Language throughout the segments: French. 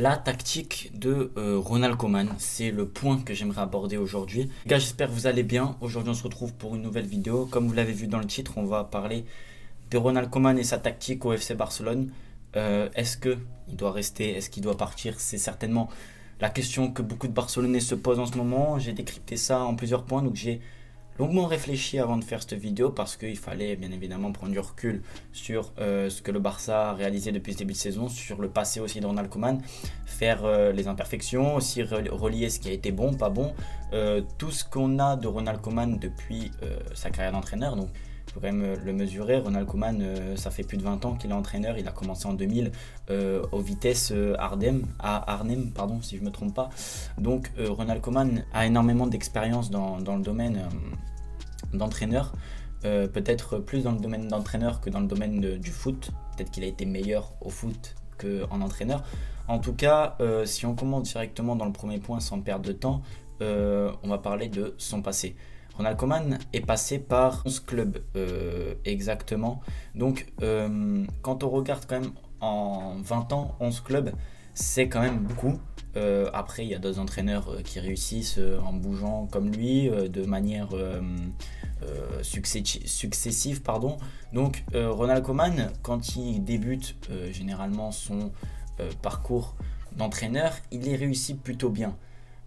La tactique de Ronald Koeman, c'est le point que j'aimerais aborder aujourd'hui. Les gars, j'espère que vous allez bien. Aujourd'hui, on se retrouve pour une nouvelle vidéo. Comme vous l'avez vu dans le titre, on va parler de Ronald Koeman et sa tactique au FC Barcelone. Est-ce qu'il doit rester? Est-ce qu'il doit partir? C'est certainement la question que beaucoup de Barcelonais se posent en ce moment. J'ai décrypté ça en plusieurs points, donc j'ai longuement réfléchi avant de faire cette vidéo parce qu'il fallait bien évidemment prendre du recul sur ce que le Barça a réalisé depuis ce début de saison, sur le passé aussi de Ronald Koeman, faire les imperfections, aussi relier ce qui a été bon, pas bon, tout ce qu'on a de Ronald Koeman depuis sa carrière d'entraîneur. Donc il faut quand même le mesurer. Ronald Koeman, ça fait plus de 20 ans qu'il est entraîneur. Il a commencé en 2000 au Vitesse Arnhem, pardon, si je ne me trompe pas. Donc Ronald Koeman a énormément d'expérience dans le domaine d'entraîneur. Peut-être plus dans le domaine d'entraîneur que dans le domaine du foot. Peut-être qu'il a été meilleur au foot qu'en entraîneur. En tout cas, si on commence directement dans le premier point sans perdre de temps, on va parler de son passé. Ronald Koeman est passé par 11 clubs exactement. Donc quand on regarde quand même en 20 ans, 11 clubs, c'est quand même beaucoup. Après, il y a d'autres entraîneurs qui réussissent en bougeant comme lui, de manière successive. Pardon. Donc Ronald Koeman, quand il débute généralement son parcours d'entraîneur, il y réussit plutôt bien.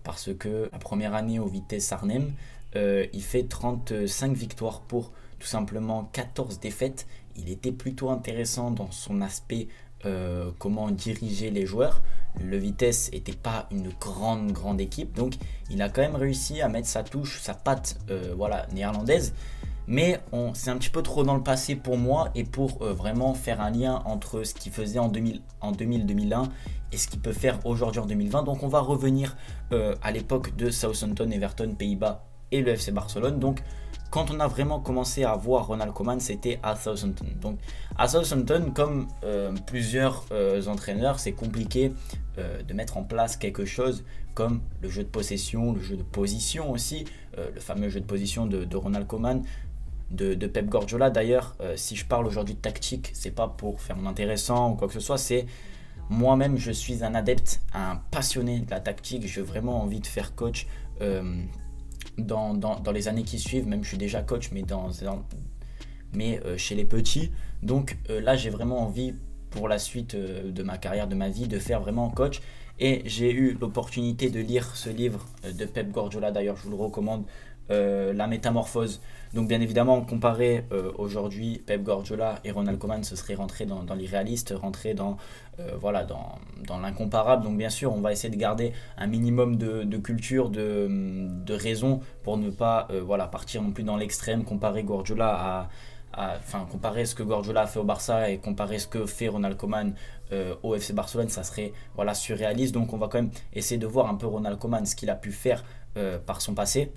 Parce que la première année au Vitesse Arnhem, il fait 35 victoires pour tout simplement 14 défaites. Il était plutôt intéressant dans son aspect comment diriger les joueurs. Le Vitesse n'était pas une grande équipe, donc il a quand même réussi à mettre sa touche, sa patte voilà, néerlandaise. Mais c'est un petit peu trop dans le passé pour moi et pour vraiment faire un lien entre ce qu'il faisait en 2000-2001 et ce qu'il peut faire aujourd'hui en 2020. Donc on va revenir à l'époque de Southampton, Everton, Pays-Bas et le FC Barcelone. Donc quand on a vraiment commencé à voir Ronald Koeman, c'était à Southampton. Donc à Southampton, comme plusieurs entraîneurs, c'est compliqué de mettre en place quelque chose comme le jeu de possession, le jeu de position aussi, le fameux jeu de position de Ronald Koeman, de Pep Guardiola. D'ailleurs, si je parle aujourd'hui de tactique, c'est pas pour faire mon intéressant ou quoi que ce soit, c'est moi-même, je suis un adepte, un passionné de la tactique. J'ai vraiment envie de faire coach dans les années qui suivent. Même je suis déjà coach, mais chez les petits. Donc là, j'ai vraiment envie pour la suite de ma carrière, de ma vie, de faire vraiment coach. Et j'ai eu l'opportunité de lire ce livre de Pep Guardiola. D'ailleurs, je vous le recommande, La Métamorphose. Donc bien évidemment, comparer aujourd'hui Pep Guardiola et Ronald Koeman, ce serait rentrer dans l'irréaliste, rentrer voilà, dans l'incomparable. Donc bien sûr, on va essayer de garder un minimum de culture, de raison, pour ne pas voilà, partir non plus dans l'extrême, comparer Guardiola comparer ce que Guardiola a fait au Barça et comparer ce que fait Ronald Koeman au FC Barcelone, ça serait voilà, surréaliste. Donc on va quand même essayer de voir un peu Ronald Koeman, ce qu'il a pu faire par son passé.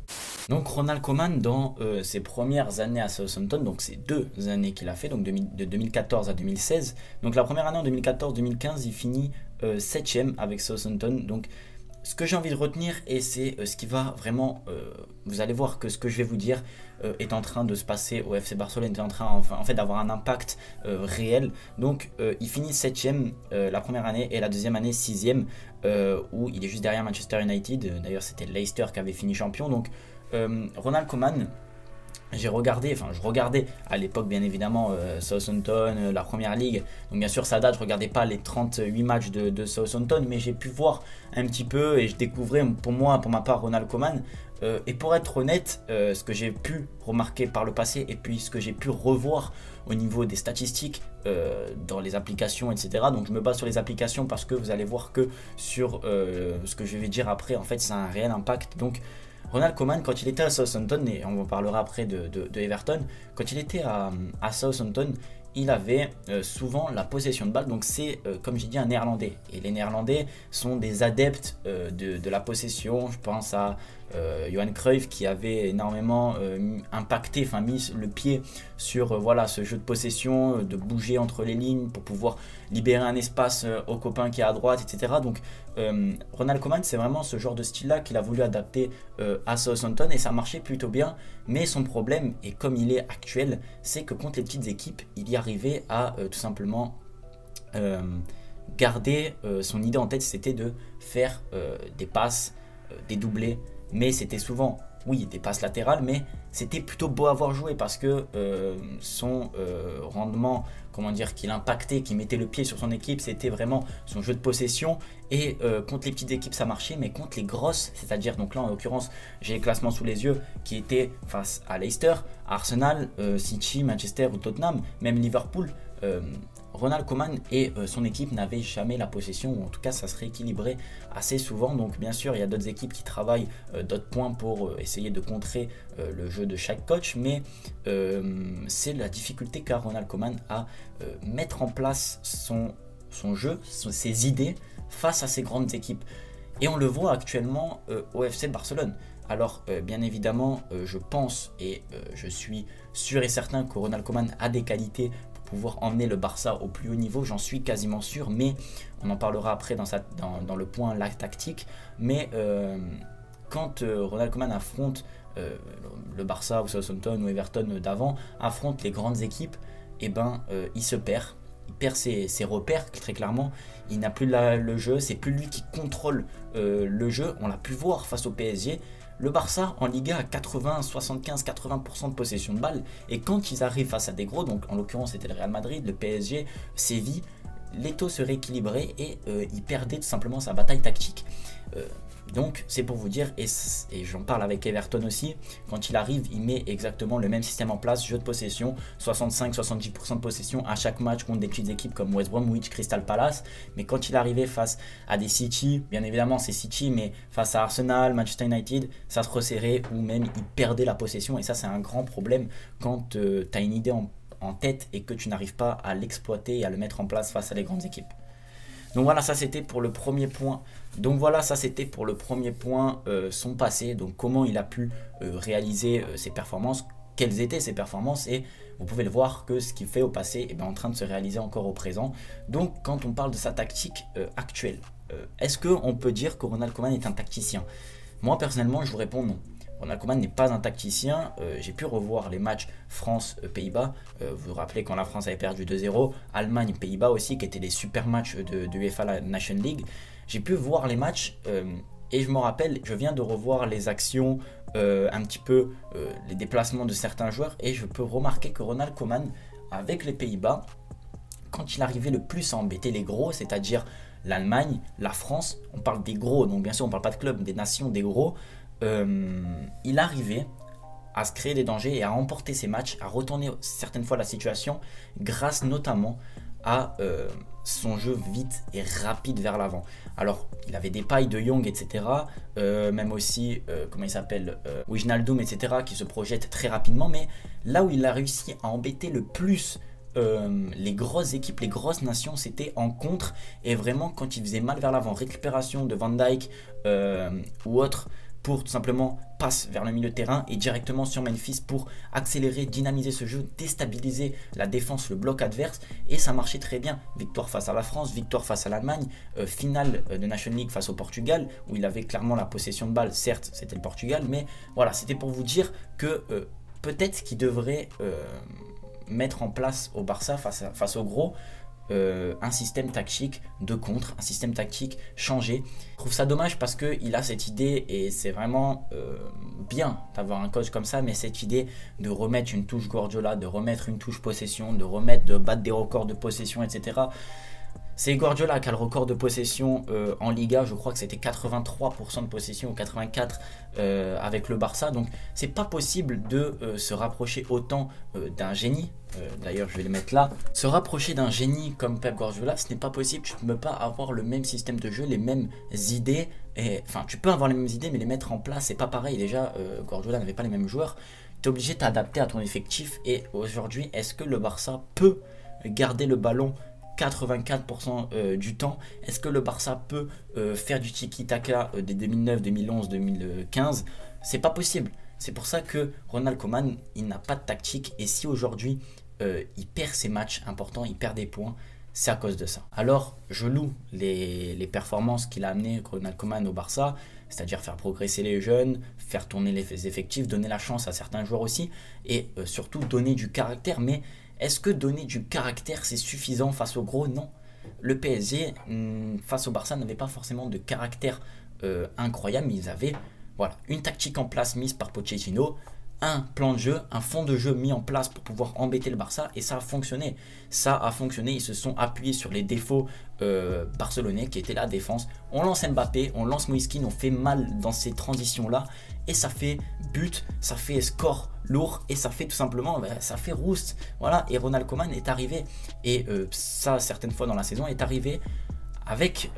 Donc Ronald Koeman, dans ses premières années à Southampton, donc ces 2 années qu'il a fait, donc de 2014 à 2016. Donc la première année en 2014-2015, il finit 7ème avec Southampton. Donc ce que j'ai envie de retenir, et c'est ce qui va vraiment, vous allez voir que ce que je vais vous dire est en train de se passer au FC Barcelone, est en train en fait d'avoir un impact réel. Donc il finit 7ème la première année et la deuxième année 6ème, où il est juste derrière Manchester United. D'ailleurs c'était Leicester qui avait fini champion. Donc Ronald Koeman, je regardais à l'époque bien évidemment Southampton, la première ligue. Donc bien sûr ça date, je regardais pas les 38 matchs de Southampton, mais j'ai pu voir un petit peu et je découvrais pour ma part Ronald Koeman. Et pour être honnête, ce que j'ai pu remarquer par le passé et puis ce que j'ai pu revoir au niveau des statistiques dans les applications, etc. Donc je me base sur les applications parce que vous allez voir que sur ce que je vais dire après, en fait ça a un réel impact. Donc Ronald Koeman, quand il était à Southampton, et on en parlera après de Everton, quand il était à Southampton, il avait souvent la possession de balle. Donc c'est, comme j'ai dit, un néerlandais. Et les néerlandais sont des adeptes de la possession. Je pense à Johan Cruyff qui avait énormément impacté, mis le pied sur voilà, ce jeu de possession, de bouger entre les lignes pour pouvoir libérer un espace au copain qui est à droite, etc. Donc Ronald Koeman, c'est vraiment ce genre de style-là qu'il a voulu adapter à Southampton et ça marchait plutôt bien. Mais son problème, et comme il est actuel, c'est que contre les petites équipes, il y arrivait à tout simplement gardait son idée en tête, c'était de faire des passes, des doublés, mais c'était souvent, oui, des passes latérales, mais c'était plutôt beau à voir jouer parce que son rendement, comment dire, qu'il impactait, qu'il mettait le pied sur son équipe, c'était vraiment son jeu de possession. Et contre les petites équipes ça marchait, mais contre les grosses, c'est-à-dire, donc là en l'occurrence j'ai les classements sous les yeux, qui étaient face à Leicester, Arsenal, City, Manchester ou Tottenham, même Liverpool, Ronald Koeman et son équipe n'avaient jamais la possession, ou en tout cas ça se rééquilibrait assez souvent. Donc bien sûr il y a d'autres équipes qui travaillent d'autres points pour essayer de contrer le jeu de chaque coach, mais c'est la difficulté qu'a Ronald Koeman à mettre en place son jeu, ses idées face à ces grandes équipes. Et on le voit actuellement au FC Barcelone. Alors bien évidemment je pense et je suis sûr et certain que Ronald Koeman a des qualités pouvoir emmener le Barça au plus haut niveau, j'en suis quasiment sûr, mais on en parlera après dans le point la tactique. Mais quand Ronald Koeman affronte le Barça ou Southampton ou Everton d'avant, affronte les grandes équipes, et ben il se perd. Il perd ses repères très clairement, il n'a plus le jeu, c'est plus lui qui contrôle le jeu. On l'a pu voir face au PSG. Le Barça en Liga a 80, 75, 80% de possession de balle, et quand ils arrivent face à des gros, donc en l'occurrence c'était le Real Madrid, le PSG, Séville, les taux se rééquilibraient et il perdait tout simplement sa bataille tactique. Donc c'est pour vous dire, et j'en parle avec Everton aussi, quand il arrive il met exactement le même système en place, jeu de possession, 65-70% de possession à chaque match contre des petites équipes comme West Bromwich, Crystal Palace. Mais quand il arrivait face à des City, bien évidemment c'est City, mais face à Arsenal, Manchester United, ça se resserrait ou même il perdait la possession, et ça c'est un grand problème quand tu as une idée en tête et que tu n'arrives pas à l'exploiter et à le mettre en place face à les grandes équipes. Donc voilà, ça c'était pour le premier point. Son passé, donc comment il a pu réaliser ses performances, quelles étaient ses performances, et vous pouvez le voir que ce qu'il fait au passé est en train de se réaliser encore au présent. Donc quand on parle de sa tactique actuelle, est-ce qu'on peut dire que Ronald Koeman est un tacticien? Moi personnellement je vous réponds non. Ronald Koeman n'est pas un tacticien. J'ai pu revoir les matchs France-Pays-Bas. Vous vous rappelez quand la France avait perdu 2-0, Allemagne-Pays-Bas aussi, qui étaient les super matchs de UEFA Nation League. J'ai pu voir les matchs et je me rappelle, je viens de revoir les actions, un petit peu les déplacements de certains joueurs, et je peux remarquer que Ronald Koeman, avec les Pays-Bas, quand il arrivait le plus à embêter les gros, c'est-à-dire l'Allemagne, la France, on parle des gros, donc bien sûr on ne parle pas de clubs, des nations, des gros, il arrivait à se créer des dangers et à remporter ses matchs, à retourner certaines fois la situation grâce notamment à son jeu vite et rapide vers l'avant. Alors il avait des pailles de Young, etc. Même aussi, comment il s'appelle, Wijnaldum, etc. qui se projettent très rapidement, mais là où il a réussi à embêter le plus les grosses équipes, les grosses nations, c'était en contre, et vraiment quand il faisait mal vers l'avant, récupération de Van Dijk ou autre, pour tout simplement passe vers le milieu de terrain et directement sur Memphis pour accélérer, dynamiser ce jeu, déstabiliser la défense, le bloc adverse, et ça marchait très bien. Victoire face à la France, victoire face à l'Allemagne, finale de Nation League face au Portugal, où il avait clairement la possession de balle, certes c'était le Portugal, mais voilà, c'était pour vous dire que peut-être qu'il devrait mettre en place au Barça face au gros, un système tactique de contre, un système tactique changé. Je trouve ça dommage parce qu'il a cette idée, et c'est vraiment bien d'avoir un coach comme ça, mais cette idée de remettre une touche Guardiola, de remettre une touche possession, de battre des records de possession, etc. C'est Guardiola qui a le record de possession en Liga, je crois que c'était 83% de possession ou 84% avec le Barça, donc c'est pas possible de se rapprocher autant d'un génie. D'ailleurs je vais le mettre là, se rapprocher d'un génie comme Pep Guardiola, ce n'est pas possible. Tu ne peux pas avoir le même système de jeu, les mêmes idées, enfin tu peux avoir les mêmes idées mais les mettre en place c'est pas pareil. Déjà Guardiola n'avait pas les mêmes joueurs, tu es obligé de t'adapter à ton effectif, et aujourd'hui est-ce que le Barça peut garder le ballon 84% du temps? Est-ce que le Barça peut faire du tiki-taka des 2009, 2011, 2015? C'est pas possible. C'est pour ça que Ronald Koeman, il n'a pas de tactique, et si aujourd'hui il perd ses matchs importants, il perd des points, c'est à cause de ça. Alors je loue les performances qu'il a amenées Ronald Koeman au Barça, c'est-à-dire faire progresser les jeunes, faire tourner les effectifs, donner la chance à certains joueurs aussi, et surtout donner du caractère. Mais est-ce que donner du caractère c'est suffisant face au gros? Non. le PSG, face au Barça, n'avait pas forcément de caractère incroyable, mais ils avaient voilà, une tactique en place mise par Pochettino, un plan de jeu, un fond de jeu mis en place pour pouvoir embêter le Barça, et ça a fonctionné. Ça a fonctionné, ils se sont appuyés sur les défauts barcelonais qui étaient la défense. On lance Mbappé, on lance Moïse Kean, on fait mal dans ces transitions-là, et ça fait but, ça fait score lourd, et ça fait tout simplement, ça fait rouste. Voilà, et Ronald Koeman est arrivé, et ça certaines fois dans la saison, est arrivé avec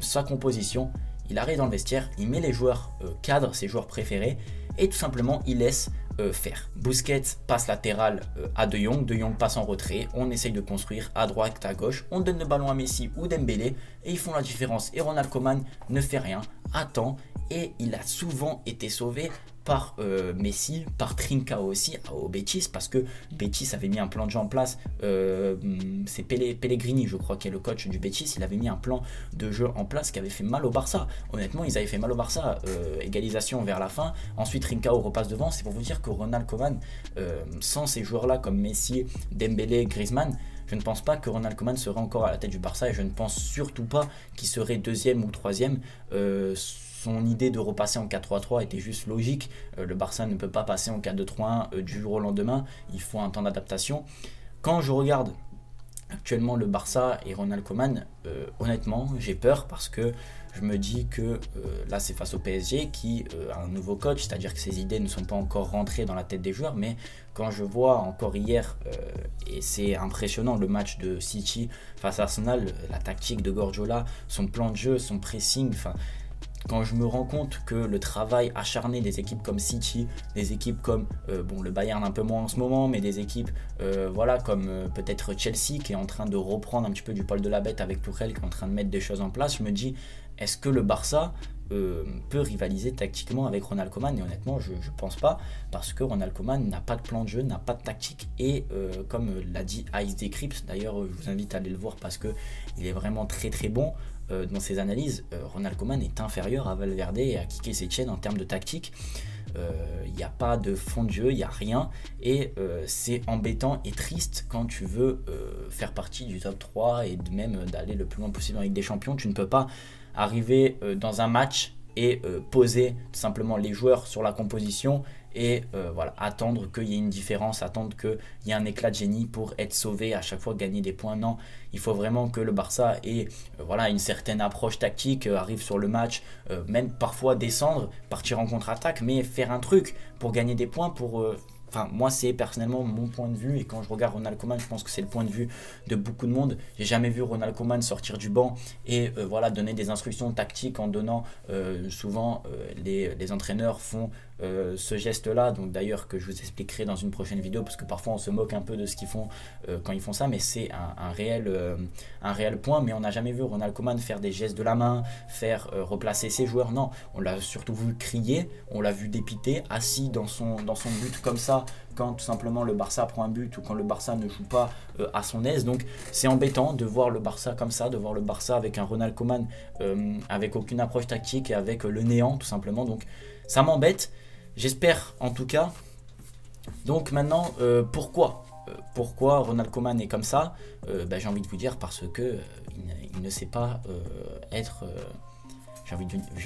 sa composition. Il arrive dans le vestiaire, il met les joueurs cadres, ses joueurs préférés, et tout simplement il laisse faire. Busquets passe latéral à De Jong, De Jong passe en retrait, on essaye de construire à droite, à gauche, on donne le ballon à Messi ou Dembélé, et ils font la différence. Et Ronald Koeman ne fait rien, attend, et il a souvent été sauvé par Messi, par Trincao aussi au Betis, parce que Betis avait mis un plan de jeu en place. C'est Pellegrini, je crois, qui est le coach du Betis. Il avait mis un plan de jeu en place qui avait fait mal au Barça. Honnêtement, ils avaient fait mal au Barça. Égalisation vers la fin. Ensuite, Trincao repasse devant. C'est pour vous dire que Ronald Koeman, sans ces joueurs-là comme Messi, Dembélé, Griezmann, je ne pense pas que Ronald Koeman serait encore à la tête du Barça, et je ne pense surtout pas qu'il serait deuxième ou troisième. Son idée de repasser en 4-3-3 était juste logique. Le Barça ne peut pas passer en 4-2-3-1 du jour au lendemain. Il faut un temps d'adaptation. Quand je regarde actuellement le Barça et Ronald Koeman, honnêtement, j'ai peur, parce que je me dis que là, c'est face au PSG qui a un nouveau coach, c'est-à-dire que ses idées ne sont pas encore rentrées dans la tête des joueurs. Mais quand je vois encore hier, et c'est impressionnant, le match de City face à Arsenal, la tactique de Guardiola, son plan de jeu, son pressing, enfin... Quand je me rends compte que le travail acharné des équipes comme City, des équipes comme bon, le Bayern un peu moins en ce moment, mais des équipes voilà, comme peut-être Chelsea qui est en train de reprendre un petit peu du poil de la bête avec Tuchel, qui est en train de mettre des choses en place, je me dis, est-ce que le Barça peut rivaliser tactiquement avec Ronald Koeman? Et honnêtement, je ne pense pas, parce que Ronald Koeman n'a pas de plan de jeu, n'a pas de tactique, et comme l'a dit Ice Decrypt, d'ailleurs je vous invite à aller le voir parce qu'il est vraiment très très bon dans ses analyses. Ronald Koeman est inférieur à Valverde et à Quique Setien en termes de tactique. Il n'y a pas de fond de jeu, il n'y a rien, et c'est embêtant et triste quand tu veux faire partie du top 3 et même d'aller le plus loin possible en Ligue des Champions. Tu ne peux pas arriver dans un match et poser tout simplement les joueurs sur la composition et voilà, attendre qu'il y ait une différence, attendre qu'il y ait un éclat de génie pour être sauvé, à chaque fois gagner des points. Non, il faut vraiment que le Barça ait voilà, une certaine approche tactique, arrive sur le match, même parfois descendre, partir en contre-attaque, mais faire un truc pour gagner des points, pour... Enfin, moi, c'est personnellement mon point de vue, et quand je regarde Ronald Koeman, je pense que c'est le point de vue de beaucoup de monde. J'ai jamais vu Ronald Koeman sortir du banc et voilà, donner des instructions tactiques en donnant souvent les entraîneurs font ce geste-là, donc d'ailleurs que je vous expliquerai dans une prochaine vidéo, parce que parfois on se moque un peu de ce qu'ils font quand ils font ça, mais c'est un réel point. Mais on n'a jamais vu Ronald Koeman faire des gestes de la main, faire replacer ses joueurs. Non, on l'a surtout vu crier, on l'a vu dépiter, assis dans son but comme ça, quand tout simplement le Barça prend un but ou quand le Barça ne joue pas à son aise. Donc c'est embêtant de voir le Barça comme ça, de voir le Barça avec un Ronald Koeman avec aucune approche tactique et avec le néant tout simplement. Donc ça m'embête, j'espère en tout cas. Donc maintenant, pourquoi Ronald Koeman est comme ça? J'ai envie de vous dire parce que il ne sait pas être... J'ai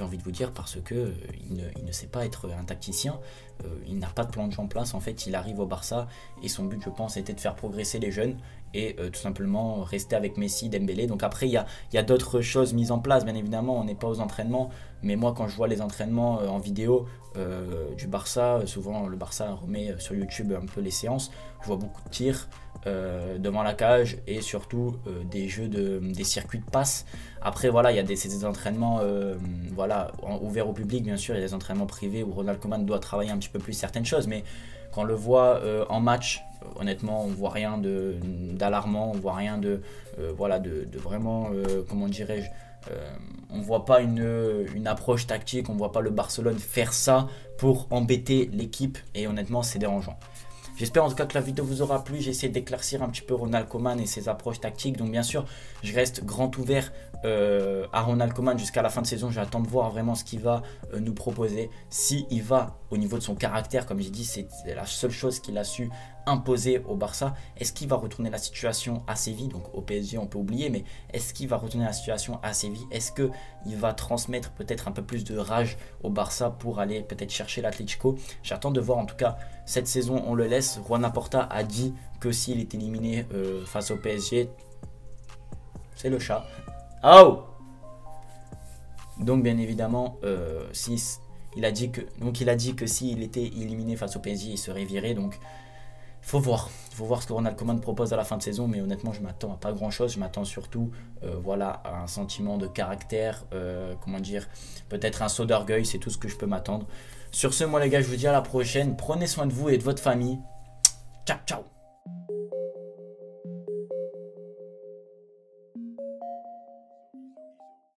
envie de vous dire parce que il ne sait pas être un tacticien, il n'a pas de plan de jeu en place. En fait, il arrive au Barça et son but, je pense, était de faire progresser les jeunes et tout simplement rester avec Messi, Dembélé. Donc après, il y a d'autres choses mises en place, bien évidemment, on n'est pas aux entraînements, mais moi, quand je vois les entraînements en vidéo du Barça, souvent le Barça remet sur YouTube un peu les séances, je vois beaucoup de tirs devant la cage et surtout des circuits de passe. Après voilà, il y a des entraînements voilà, ouverts au public, bien sûr, il y a des entraînements privés où Ronald Koeman doit travailler un petit peu plus certaines choses, mais quand on le voit en match, honnêtement, on voit rien d'alarmant, on voit rien de vraiment, comment dirais-je, on voit pas une approche tactique, on voit pas le Barcelone faire ça pour embêter l'équipe, et honnêtement c'est dérangeant. J'espère en tout cas que la vidéo vous aura plu. J'ai essayé d'éclaircir un petit peu Ronald Koeman et ses approches tactiques. Donc bien sûr, je reste grand ouvert à Ronald Koeman jusqu'à la fin de saison. J'attends de voir vraiment ce qu'il va nous proposer. S'il va au niveau de son caractère, comme j'ai dit, c'est la seule chose qu'il a su imposer au Barça. Est-ce qu'il va retourner la situation à Séville? Donc au PSG on peut oublier, mais est-ce qu'il va retourner la situation à Séville? Est-ce qu'il va transmettre peut-être un peu plus de rage au Barça pour aller peut-être chercher l'Atlético? J'attends de voir. En tout cas, cette saison on le laisse. Juan Laporta a dit que s'il est éliminé face au PSG, c'est le chat. Oh! Donc bien évidemment, il a dit que s'il était éliminé face au PSG, il serait viré. Donc il faut voir ce que Ronald Koeman propose à la fin de saison. Mais honnêtement, je m'attends à pas grand chose. Je m'attends surtout voilà, à un sentiment de caractère, comment dire, peut-être un saut d'orgueil. C'est tout ce que je peux m'attendre. Sur ce, moi les gars, je vous dis à la prochaine. Prenez soin de vous et de votre famille. Ciao, ciao.